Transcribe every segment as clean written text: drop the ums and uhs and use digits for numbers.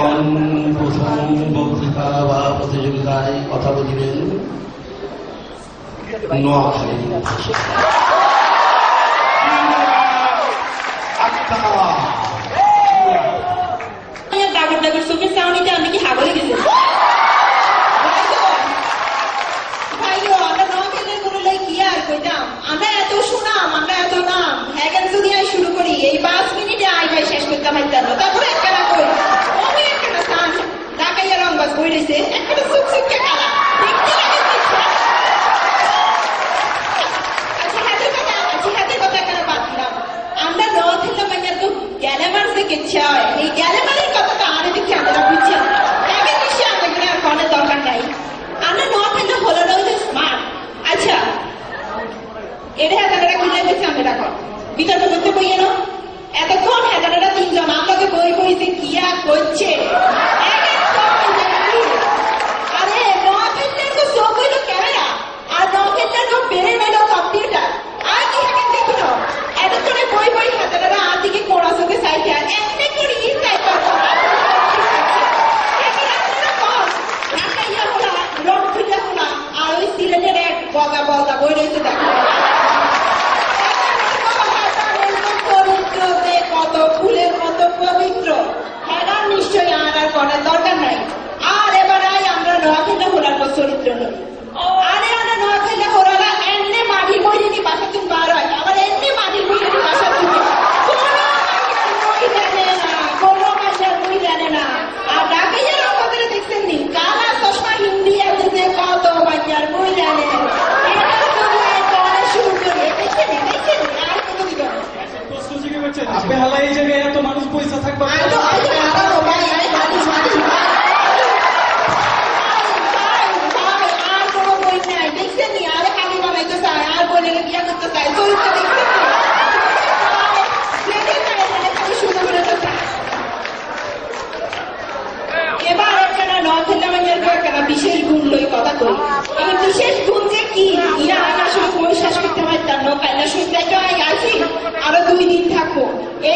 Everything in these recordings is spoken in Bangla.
এখন প্রথম বক্তৃতা বা প্রতিযোগিতায় কথা বলিবেন নোয়াখালী ডাগর ডাগর চোখের চাউনিতে আমি কি হাগলে গেছি আমরা এত সুনাম আমরা এত নাম হ্যাঁ যদি শুরু করি এই 5 মিনিটে আই ভাই শেষ করতে পারতাম না তারপরে একটা না করি ওই একটা না সান ঢাকাইয়া রংবাজ বই রয়েছে একটা সুখ সুখকে কালা হাতের কথা কেন বাদ দিলাম আমরা নর্থ ইন্ডিয়া বাজার তো গ্যালেমার থেকে চায় এই গ্যালেমারের কথা তো আরে দেখি আমরা বুঝছি আগে নিশ্চয় আমাদের আর ফোনের দরকার নাই আমরা নর্থ ইন্ডিয়া হলো না ওই স্মার্ট আচ্ছা এটা হেদারেরা খুলে গেছে আমি রাখো বিতর্ক করতে বইয়ে না এতক্ষণ হেদারেরা 3 জন আমাকে বই বইতে কিয়া করছে আরে নর্থ ইন্ডিয়ান তো সব হইলো ক্যামেরা আর নর্থ ইন্ডিয়ান তো বেড়ে মেলো কম্পিউটার আর কি হাকে দেখো না এতক্ষণে বই বই হেদারেরা আদিকে কোড়া চোখে চাইছে আর এমনি করি চাই পারতো রং খুঁজা খোলা আর ওই সিলেটের এক বগা বগা বই রয়েছে দেখো কত ফুলের মতো পবিত্র হ্যাঁ নিশ্চয়ই আর করার দরকার নাই আর এবার আমরা নোয়াখালী হোলার চরিত্র নই আরে আমরা নোয়াখালী হোলারা এমনি মাটির বইনি বাসা তুমি বার হয় আবার এমনি মাটির বইনি বাসা তুমি কোনো ভাষার বই জানে না আর ঢাকাইয়ার কথা দেখছেন নি কালা চশমা হিন্দি এদেরকে কত বাচ্চার বই জানে শুরু করে দেখছেন আর কত দিকে আপনি হালা এই জায়গায় এত মানুষ পয়সা থাকবে আর কোনো বই নাই দেখছেন নি আরে খালি বানাইতে চায় আর বলে বিয়া করতে চায় চরিত্র দেখছেন এবার একটা নর্থ ইন্ডিয়ার বিশেষ গুণ লই কথা কই এই বিশেষ গুণ যে কি ইরা আসলে কোনো শেষ করতে পারতাম না কাইলা সন্ধ্যায় আই আসি আরো 2 দিন থাকবো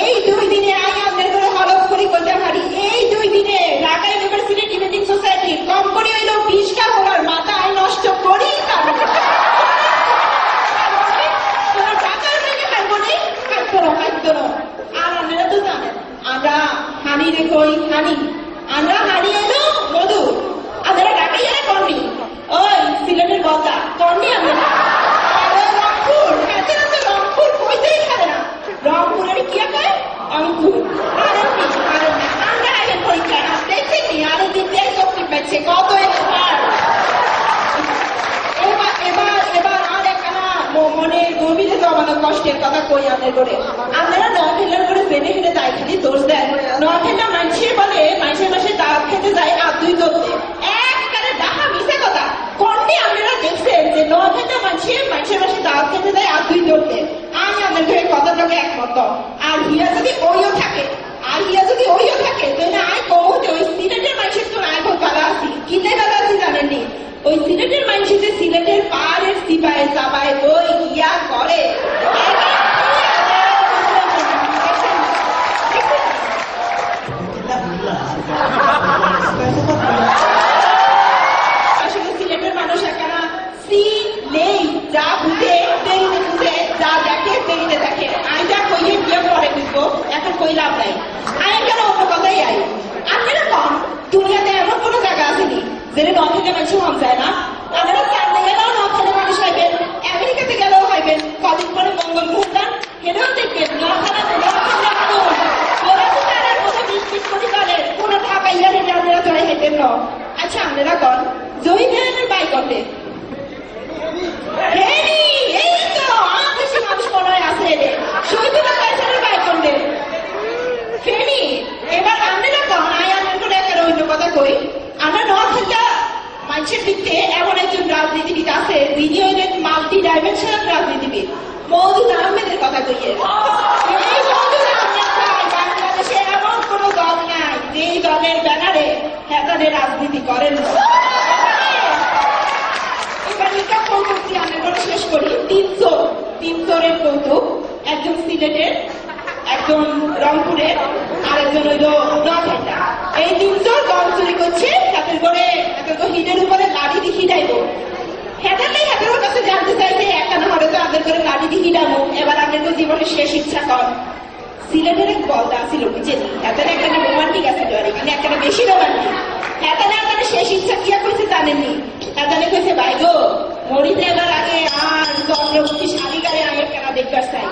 এই 2 দিনে আই আমাদের করে হলফ করে করতে পারি এই 2 দিনে ঢাকা ইউনিভার্সিটি ডিবেটিং সোসাইটি কম করে হইলো 20টা হলার মাথা আই নষ্ট করি টাকার মেয়ে খাইবো নেই খাইতো না আর আপনারা তো জানেন আমরা হানি রেখই হানি আমরা হানি এলো মধু আমরা ঢাকাই এলে কর্নি ওই সিলেটের বলতা কর্নি আমরা রংপুর খেতে না তো রংপুর কইতেই খাবে না রংপুরের কি কয় অঙ্কুর আরে আমরা আগে পরীক্ষা দেখছি নি আরো দিন দিয়ে শক্তি পাচ্ছে কত এবার আর একখানা মনে গভীরে জমানো কষ্টের কথা কই আমাদের করে আপনারা নর্থ ইন্ডিয়ার করে বেনে ফেলে তাই খালি দোষ দেন নর্থ ইন্ডিয়া মানুষের বলে মানুষের মাসে দাঁত খেতে যায় আর 2 ধরতে একবারে ডাহা মিশে কথা কোনটি আপনারা দেখছেন যে নর্থ ইন্ডিয়া মানুষের মাসে দাঁত খেতে যায় আর 2 ধরতে আমি আপনাদের কথাটাকে একমত আর হিয়া যদি ওইও থাকে তাহলে আয় কমতে ওই সিলেটের মানুষের তো আয় খুব ভালো আছি কিনে ভালো আছি জানেননি ওই সিলেটের মানুষের যে সিলেটের পাহাড়ের সিপাহে চাপায় বই গিয়া করে আসলে সিলেটের মানুষ একখানা সি নেই যা বুঝে দেরিতে বুঝে যা দেখে দেরিতে দেখে আই যা কইয়ে বিয়ে পরে বুঝবো এখন কই লাভ নাই আই কেন অন্য কথাই আই আপনারা কম দুনিয়াতে এমন কোনো জায়গা আসেনি যেটা নর্থ ইন্ডিয়া মানুষ হম যায় না আপনারা চাঁদে গেলেও নর্থ মানুষ হইবেন আমেরিকাতে গেলেও হইবেন কদিন পরে মঙ্গল ঘুরতাম হেরেও দেখবেন কোনো ঢাকাইয়া হেঁটে আপনারা জয় হেঁটেন ন আচ্ছা আপনারা কন জয়ী ভেনের বাই করতে এই তো আর বেশি মানুষ মনে হয় আছে শহীদুল্লাহ কাইসারের বাই করলে ফেনি এবার আপনারা কন আই আপনার করে একটা অন্য কথা কই আমরা নর্থ ইন্ডিয়া মানুষের দিকে এমন একজন রাজনীতিবিদ আছে যিনি হইলেন মাল্টি ডাইমেনশনাল রাজনীতিবিদ মওদুদ আহমেদের কথা কইয়ে এই মওদুদ আহমেদ বাংলাদেশে এমন কোন দল নাই যেই দলের ব্যানারে হেতাদের রাজনীতি করেন এবার এটা কৌতুক আমি শেষ করি 300 কৌতুক একজন সিলেটের এক একজন রংপুরে, আরেকজন হইল নোয়াখাইটা। এই তিনজন গম চুরি করছে, হাতের করে হিটের উপরে লাঠি দিয়ে হিটাইব। হাতের কাছে জানতে চাইছে একটা না হবে তো আমাদের করে লাঠি দিয়ে হিটাবো, এবার আমাদের জীবনের শেষ ইচ্ছা কর। সিলেটের এক বলদা ছিল বুঝেন, হাতের একটা রোমান্টিক আছে, মানে একটা বেশি রোমান্টিক। হাতে শেষ ইচ্ছা কিয়া কইছে জানেননি? হাতে কইছে ভাই গো মরিতে এবার আগে আর চন্দ্রবর্তী শালিকারে আমি কেনা দেখবার চাই।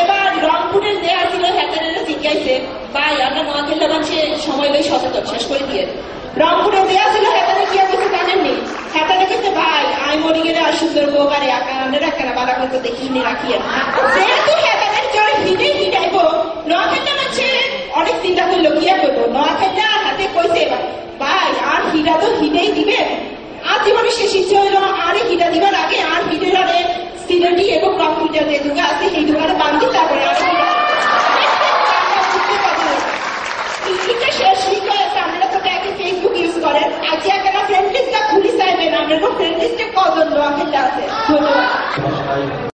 এবার রংপুরের দেয়া ছিল হেতারে জিজ্ঞাসে ভাই আমরা নোয়াখালী মানুষে সময় লই সচেতন শেষ করে দিয়ে। রংপুরের দেয়া ছিল হেতারে কি কিছু জানেননি? হেতারে কইছে ভাই আমি মরি গেলে আর সুন্দর বউকারে আকানের একখানা বাধা করতে দেখিনি রাখিয়ে। যেহেতু হেতারের জোরে হিটাইব, নোয়াখালী মানুষে অনেক চিন্তা করলো কিয়া করবো। নোয়াখালী হাতে কইছে ভাই আর হিটা তো হিটেই দিবেন, আর জীবনে শেষ ইচ্ছে হইল আরে হিটা দিবার আগে আর হিটের আরে সিলেটি এবং রংপুরের যে দুগা আছে সেই দুগারে বান্ধি তারপরে শেষ লিখে আপনারা তো ফেসবুক ইউজ করেন, আজকে একটা ফ্রেন্ড লিস্টটা খুলি চাইবেন, আপনার ফ্রেন্ড লিস্টে কজন নোয়াখালী আছে। ধন্যবাদ।